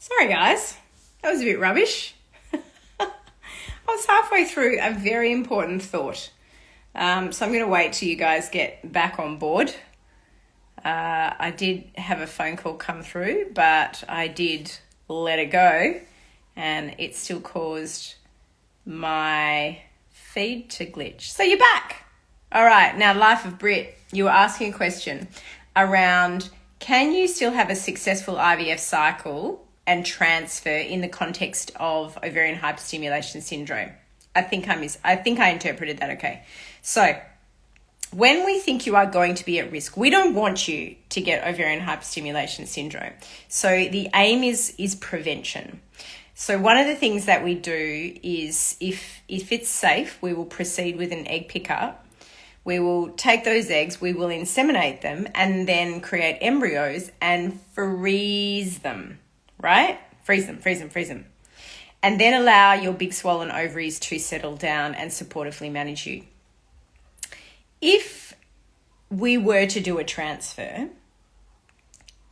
Sorry guys, that was a bit rubbish. I was halfway through a very important thought. So I'm going to wait till you guys get back on board. I did have a phone call come through, but I did let it go and it still caused my feed to glitch. So you're back. All right, now Life of Brit, you were asking a question around, can you still have a successful IVF cycle and transfer in the context of ovarian hyperstimulation syndrome? I think I interpreted that okay. So when we think you are going to be at risk, we don't want you to get ovarian hyperstimulation syndrome. So the aim is prevention. So one of the things that we do is if it's safe, we will proceed with an egg pickup. We will take those eggs, we will inseminate them and then create embryos and freeze them, right? Freeze them. And then allow your big swollen ovaries to settle down and supportively manage you. If we were to do a transfer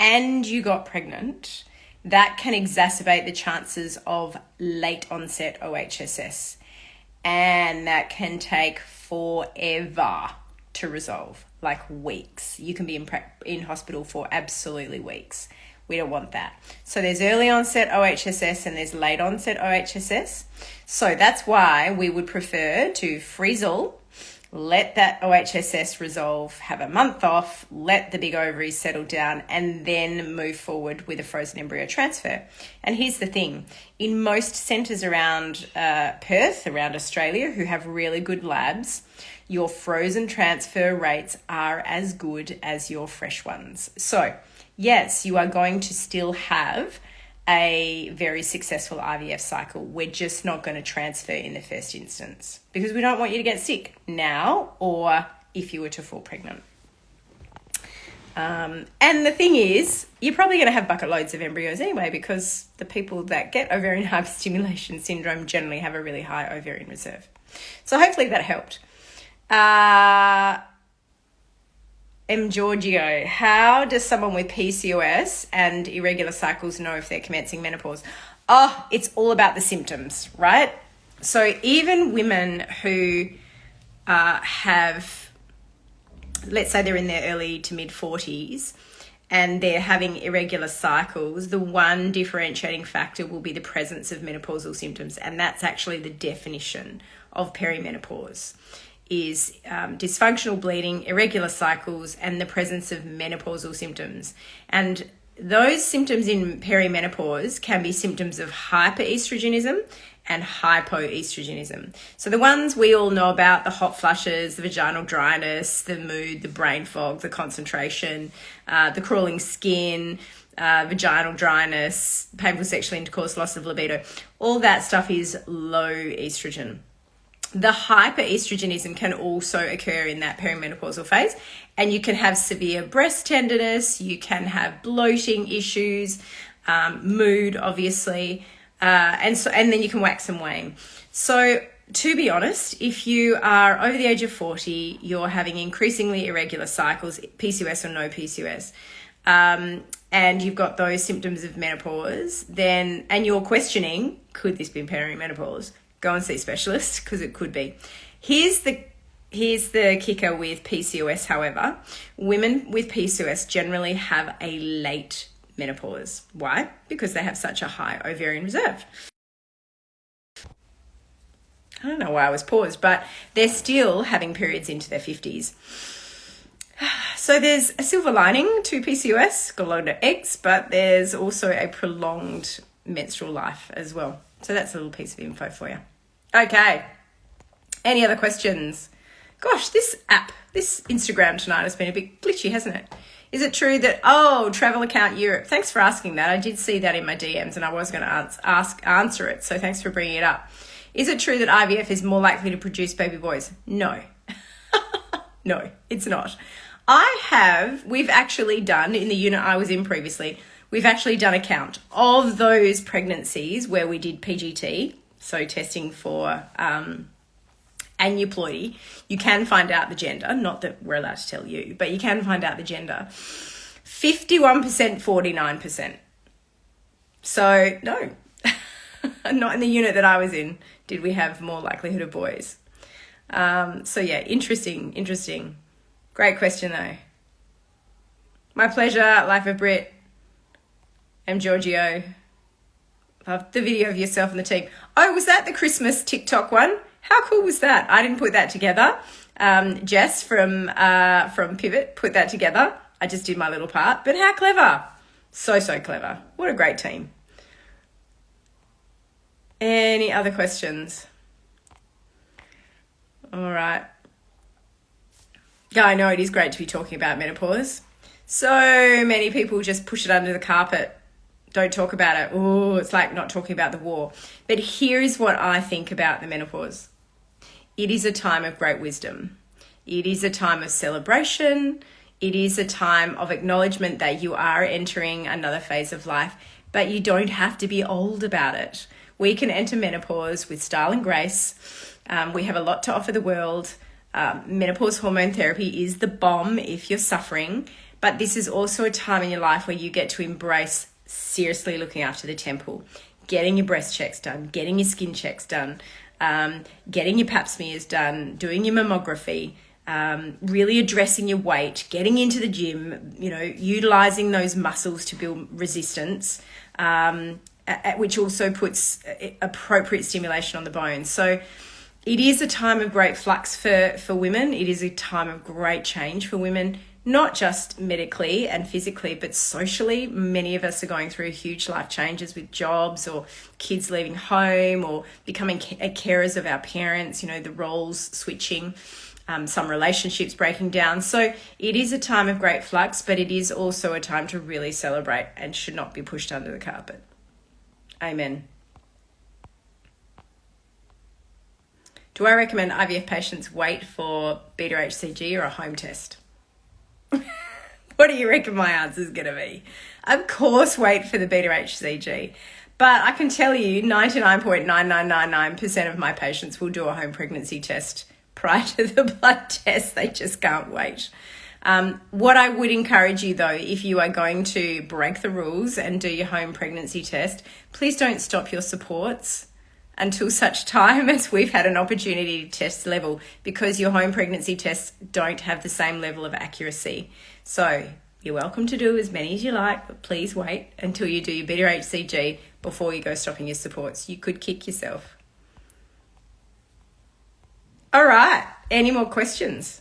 and you got pregnant, that can exacerbate the chances of late onset OHSS. And that can take forever to resolve, like weeks. You can be in hospital for absolutely weeks. We don't want that. So there's early onset OHSS and there's late onset OHSS. So that's why we would prefer to freeze-all, let that OHSS resolve, have a month off, let the big ovaries settle down, and then move forward with a frozen embryo transfer. And here's the thing. In most centres around Perth, around Australia, who have really good labs, your frozen transfer rates are as good as your fresh ones. So, yes, you are going to still have a very successful IVF cycle. We're just not going to transfer in the first instance because we don't want you to get sick now or if you were to fall pregnant. And the thing is, you're probably going to have bucket loads of embryos anyway because the people that get ovarian hyperstimulation syndrome generally have a really high ovarian reserve. So hopefully that helped. M. Giorgio, how does someone with PCOS and irregular cycles know if they're commencing menopause? Oh, it's all about the symptoms, right? So even women who have, let's say they're in their early to mid 40s and they're having irregular cycles, the one differentiating factor will be the presence of menopausal symptoms. And that's actually the definition of perimenopause. Is dysfunctional bleeding, irregular cycles, and the presence of menopausal symptoms. And those symptoms in perimenopause can be symptoms of hyperestrogenism and hypoestrogenism. So the ones we all know about, the hot flushes, the vaginal dryness, the mood, the brain fog, the concentration, the crawling skin, vaginal dryness, painful sexual intercourse, loss of libido, all that stuff is low estrogen. The hyperestrogenism can also occur in that perimenopausal phase, and you can have severe breast tenderness, you can have bloating issues, mood, obviously, and then you can wax and wane. So to be honest, if you are over the age of 40, you're having increasingly irregular cycles, PCOS or no PCOS, and you've got those symptoms of menopause, and you're questioning, could this be perimenopause? Go and see a specialist because it could be. Here's the kicker with PCOS, however. Women with PCOS generally have a late menopause. Why? Because they have such a high ovarian reserve. I don't know why I was paused, but they're still having periods into their 50s. So there's a silver lining to PCOS, got a lot of eggs, but there's also a prolonged menstrual life as well. So that's a little piece of info for you. Okay. Any other questions? Gosh, this Instagram tonight has been a bit glitchy, hasn't it? Is it true that, travel account Europe? Thanks for asking that. I did see that in my DMs and I was going to answer it. So thanks for bringing it up. Is it true that IVF is more likely to produce baby boys? No. No, it's not. We've actually done, in the unit I was in previously, we've actually done a count of those pregnancies where we did PGT, so testing for aneuploidy. You can find out the gender, not that we're allowed to tell you, but you can find out the gender. 51%, 49%. So no, not in the unit that I was in did we have more likelihood of boys. So yeah, interesting. Great question though. My pleasure, Life of Brit. I'm Giorgio. Love the video of yourself and the team. Oh, was that the Christmas TikTok one? How cool was that? I didn't put that together. Jess from Pivot put that together. I just did my little part, but how clever. So clever. What a great team. Any other questions? All right. Yeah, I know it is great to be talking about menopause. So many people just push it under the carpet. Don't talk about it. Oh, it's like not talking about the war. But here is what I think about the menopause. It is a time of great wisdom. It is a time of celebration. It is a time of acknowledgement that you are entering another phase of life, but you don't have to be old about it. We can enter menopause with style and grace. We have a lot to offer the world. Menopause hormone therapy is the bomb if you're suffering, but this is also a time in your life where you get to embrace seriously looking after the temple, getting your breast checks done, getting your skin checks done, getting your pap smears done, doing your mammography, really addressing your weight, getting into the gym, utilizing those muscles to build resistance, which also puts appropriate stimulation on the bones. So it is a time of great flux for women. It is a time of great change for women, not just medically and physically, but socially. Many of us are going through huge life changes with jobs or kids leaving home or becoming carers of our parents, the roles switching, some relationships breaking down. So it is a time of great flux, but it is also a time to really celebrate and should not be pushed under the carpet. Amen. Do I recommend IVF patients wait for beta HCG or a home test? What do you reckon my answer is going to be? Of course, wait for the beta HCG. But I can tell you 99.9999% of my patients will do a home pregnancy test prior to the blood test. They just can't wait. What I would encourage you though, if you are going to break the rules and do your home pregnancy test, please don't stop your supports until such time as we've had an opportunity to test level, because your home pregnancy tests don't have the same level of accuracy. So you're welcome to do as many as you like, but please wait until you do your beta HCG before you go stopping your supports. You could kick yourself. All right. Any more questions?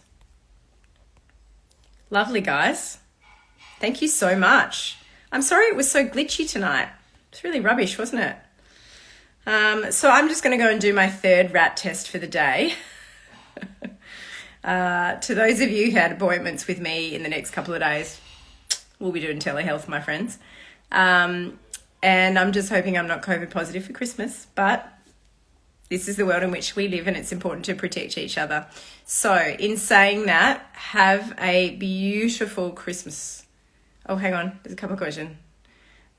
Lovely, guys. Thank you so much. I'm sorry it was so glitchy tonight. It's really rubbish, wasn't it? So I'm just going to go and do my third rat test for the day. To those of you who had appointments with me in the next couple of days, we'll be doing telehealth, my friends. And I'm just hoping I'm not COVID positive for Christmas, but this is the world in which we live and it's important to protect each other. So in saying that, have a beautiful Christmas. Oh, hang on. There's a couple of questions.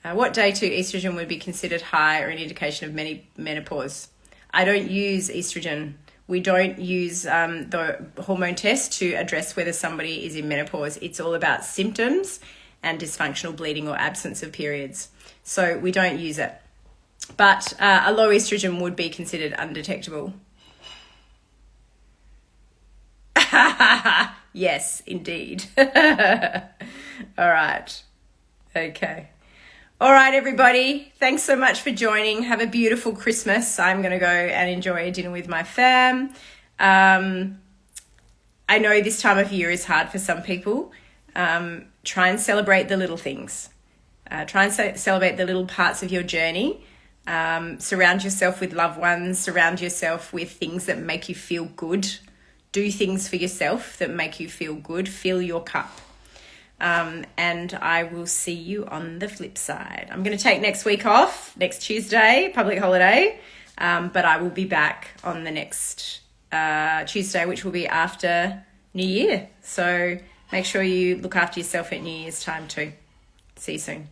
What day 2 estrogen would be considered high or an indication of menopause? I don't use estrogen. We don't use the hormone test to address whether somebody is in menopause. It's all about symptoms and dysfunctional bleeding or absence of periods. So we don't use it. But a low estrogen would be considered undetectable. Yes, indeed. All right. Okay. All right, everybody. Thanks so much for joining. Have a beautiful Christmas. I'm going to go and enjoy a dinner with my fam. I know this time of year is hard for some people. Try and celebrate the little things. Try and celebrate the little parts of your journey. Surround yourself with loved ones. Surround yourself with things that make you feel good. Do things for yourself that make you feel good. Fill your cup. And I will see you on the flip side. I'm going to take next week off, next Tuesday, public holiday, but I will be back on the next Tuesday, which will be after New Year. So make sure you look after yourself at New Year's time too. See you soon.